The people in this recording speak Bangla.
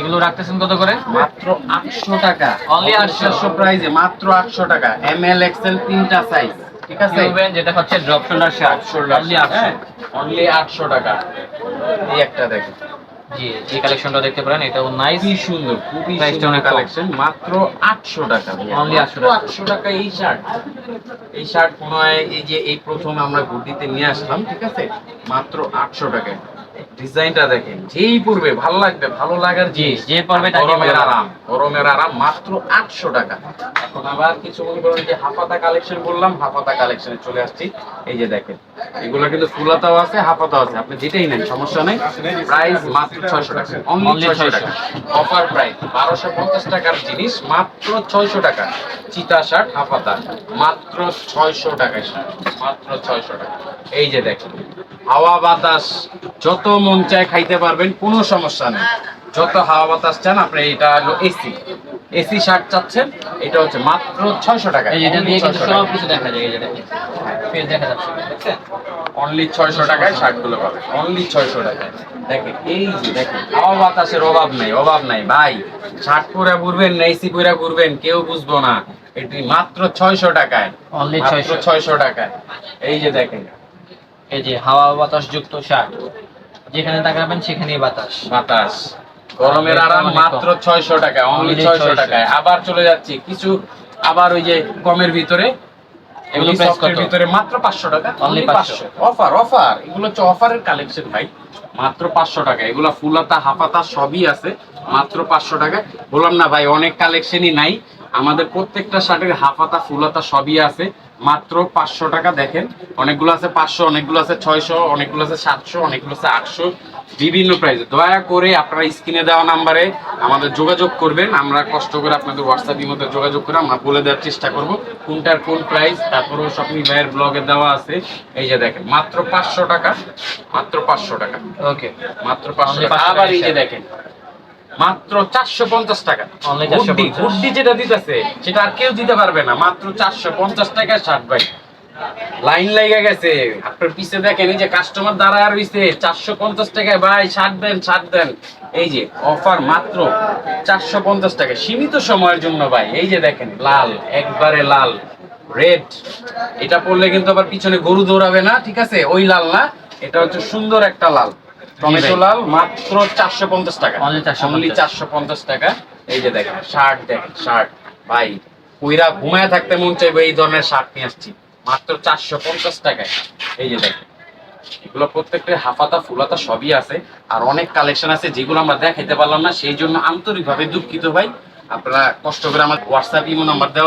এগুলো রাখতেছেন কত করে? মাত্র 800 টাকা, Only 800 প্রাইসে মাত্র 800 টাকা। এমএল এক্সেল তিনটা সাইজ, ঠিক আছে? কিউবেন যেটা হচ্ছে drop shoulder shirt, only 800। Only 800 টাকা। এই একটা দেখুন, জি, এই কালেকশনটা দেখতে পারেন, এটাও নাইস। খুবই সুন্দর, খুবই প্রাইসটা সুন্দর অনেক কম। কালেকশন, মাত্র 800 টাকা। Only 800 টাকা। 800 টাকা এই শার্ট। এই শার্ট মনে হয় এই যে এই প্রথম আমরা গুটিতে নিয়ে আসলাম, ঠিক আছে? মাত্র 800 টাকা। ডিজাইনটা দেখেন, যেই পরবে ভালো লাগবে, ভালো লাগার জি, জিনিস। যে পরবে তাকে গরমের ভালো আরাম, গরমের আরাম, মাত্র 800 টাকা। এখন আবার কিছু মনে করেন যে হাফাতা কালেকশন বললাম, হাফাতা কালেকশনে চলে আসছি। এই যে দেখেন, এগুলো কিন্তু ফুলাতাও আছে, হাফাতাও আছে, আপনি যেটাই নেন সমস্যা নেই। প্রাইস মাত্র 600 টাকা, অনলি 600 টাকা। অফার প্রাইস 1250 টাকার জিনিস মাত্র 600 টাকা। চিতা শার্ট হাফাতা মাত্র 600 টাকায় শার্ট, মাত্র 600 টাকা। এই যে দেখেন, হাওয়া বাতাস যত মন চায় খাইতে পারবেন, কোনো সমস্যা নেই। যত হাওয়া বাতাস চান আপনি, এটা হলো এসি, এসি শার্ট চাচ্ছেন, এটা হচ্ছে মাত্র 600 টাকা। এই যেটা দিয়ে কিন্তু 600 টাকা। সব কিছু দেখা যায়, এই যে দেখেন ফেস দেখা যাচ্ছে, দেখছেন? অনলি 600 টাকায় শার্টগুলো পাবেন, অনলি 600 টাকায়। দেখেন, এই যে দেখেন, হাওয়া বাতাসের অভাব নাই, অভাব নাই ভাই। শার্ট পরে ঘুরবেন না এসি পরে ঘুরবেন, কেউ বুঝবো না। এটি মাত্র 600 টাকায়, Only মাত্র 600 টাকায়। এই যে দেখেন, এই যে হাওয়া বাতাস যুক্ত শার্ট, যেখানে তাকাবেন সেখানেই বাতাস। বাতাস, গরমের আরাম, মাত্র 600 টাকা, অনলি 600 টাকায়। আবার চলে যাচ্ছি কিছু, আবার ওই যে কমের ভিতরে, এগুলো এগুলো প্রাইস সফটের কত? ভিতরে মাত্র 500 টাকা, Only অনলি 500 500। অফার, অফার, এগুলো হচ্ছে অফারের কালেকশন ভাই। মাত্র 500 টাকা, এগুলো ফুলাতা হাফাতা সবই আছে, মাত্র 500 টাকা। বললাম না ভাই, অনেক কালেকশনই নাই, আমাদের প্রত্যেকটা শার্টের হাফাতা ফুলাতা সবই আছে, মাত্র 500 টাকা। দেখেন, অনেকগুলো আছে 500, অনেকগুলো আছে 600, অনেকগুলো আছে 700, অনেকগুলো আছে 800, বিভিন্ন প্রাইসে। দয়া করে আপনারা স্ক্রিনে দেওয়া নাম্বারে আমাদের যোগাযোগ করবেন, আমরা কষ্ট করে আপনাদের হোয়াটসঅ্যাপের মধ্যে যোগাযোগ করে আমরা বলে দেওয়ার চেষ্টা করব কোনটার কোন প্রাইস। তারপরেও শপিং ভাইয়ের ব্লগে দেওয়া আছে। এই যে দেখেন, মাত্র 500 টাকা, মাত্র 500 টাকা, ওকে, মাত্র 500 Only টাকা। 500 আবার এই যে টাকা। দেখেন, মাত্র 450 টাকা। Only গুড্ডি, 450 গুড্ডি যেটা দিতেছে সেটা আর কেউ দিতে পারবে না, মাত্র 450 টাকায় শার্ট ভাই। লাইন লেগে গেছে, আপনার পিছে দেখেন, এই যে কাস্টমার দাঁড়ায় রইছে, 450 টাকায় ভাই শার্ট দেন, শার্ট দেন। এই যে অফার, মাত্র 450 টাকা, সীমিত সময়ের জন্য ভাই। এই যে দেখেন, লাল, একবারে লাল, রেড। এটা পরলে কিন্তু আবার পিছনে গরু দৌড়াবে না, ঠিক আছে? ওই লাল না, এটা হচ্ছে সুন্দর একটা লাল, টমেটো লাল, মাত্র 450 টাকা, Only 450 অনলি 450 টাকা। এই যে দেখেন শার্ট, দেখেন শার্ট ভাই, কইরা ঘুমায় থাকতে মন চাইবে, এই ধরনের শার্ট নিয়ে আসছি মাত্র 450 টাকায়। এই যে দেখেন, এগুলো প্রত্যেকটা হাফাতা ফুলাতা সবই আছে, আর অনেক কালেকশন আছে যেগুলো আমরা দেখাইতে পারলাম না, সেই জন্য আন্তরিকভাবে দুঃখিত ভাই। আপনারা কষ্ট করে আমার হোয়াটসঅ্যাপ ইমো নাম্বার দেওয়া